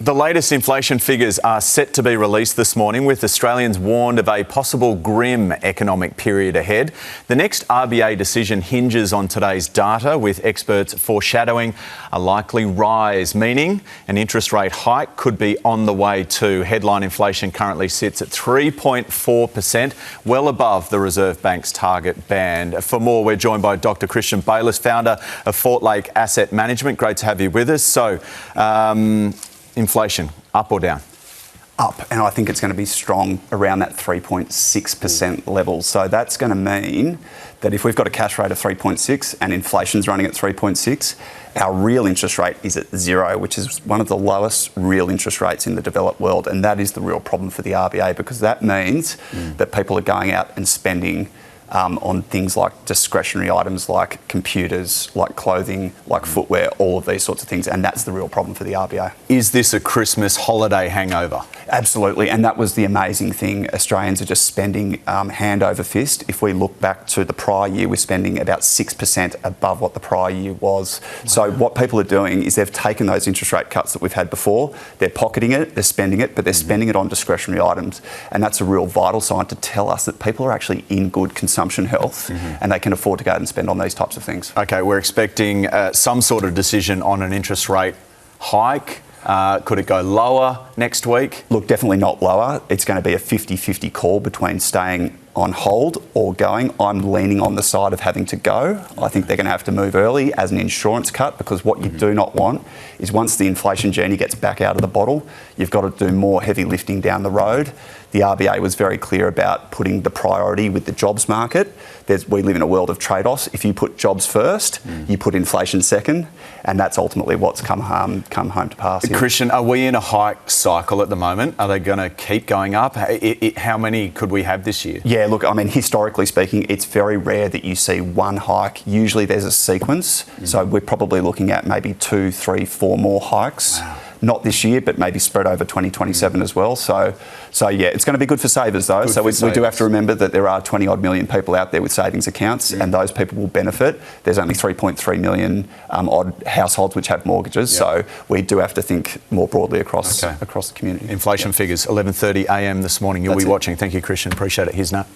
The latest inflation figures are set to be released this morning, with Australians warned of a possible grim economic period ahead. The next RBA decision hinges on today's data, with experts foreshadowing a likely rise, meaning an interest rate hike could be on the way too. Headline inflation currently sits at 3.4%, well above the Reserve Bank's target band. For more, we're joined by Dr. Christian Bayliss, founder of Fort Lake Asset Management. Great to have you with us. So, inflation, up or down? Up, and I think it's going to be strong around that 3.6% level. So that's going to mean that if we've got a cash rate of 3.6 and inflation's running at 3.6, our real interest rate is at 0, which is one of the lowest real interest rates in the developed world. And that is the real problem for the RBA, because that means that people are going out and spending on things like discretionary items like computers, like clothing, like footwear, all of these sorts of things. And that's the real problem for the RBA. Is this a Christmas holiday hangover? Absolutely. And that was the amazing thing. Australians are just spending hand over fist. If we look back to the prior year, we're spending about 6% above what the prior year was. Wow. So what people are doing is they've taken those interest rate cuts that we've had before, they're pocketing it, they're spending it, but they're spending it on discretionary items. And that's a real vital sign to tell us that people are actually in good consumption health and they can afford to go out and spend on these types of things. Okay, we're expecting some sort of decision on an interest rate hike. Could it go lower next week? Look, definitely not lower. It's going to be a 50-50 call between staying on hold or going. I'm leaning on the side of having to go. I think they're going to have to move early as an insurance cut, because what you do not want is, once the inflation journey gets back out of the bottle, you've got to do more heavy lifting down the road. The RBA was very clear about putting the priority with the jobs market. We live in a world of trade-offs. If you put jobs first, you put inflation second, and that's ultimately what's come home to pass here. Christian, are we in a hike cycle at the moment? Are they going to keep going up? How many could we have this year? Yeah, look, I mean, historically speaking, it's very rare that you see one hike. Usually there's a sequence. So we're probably looking at maybe 2, 3, 4 more hikes. Wow. Not this year, but maybe spread over 2027 as well. So yeah, it's going to be good for savers though. So we do have to remember that there are 20-odd million people out there with savings accounts, and those people will benefit. There's only 3.3 million odd households which have mortgages. So we do have to think more broadly across the community. Inflation figures, 11:30 a.m. this morning. You'll be watching. Thank you, Christian. Appreciate it. Here's Nat.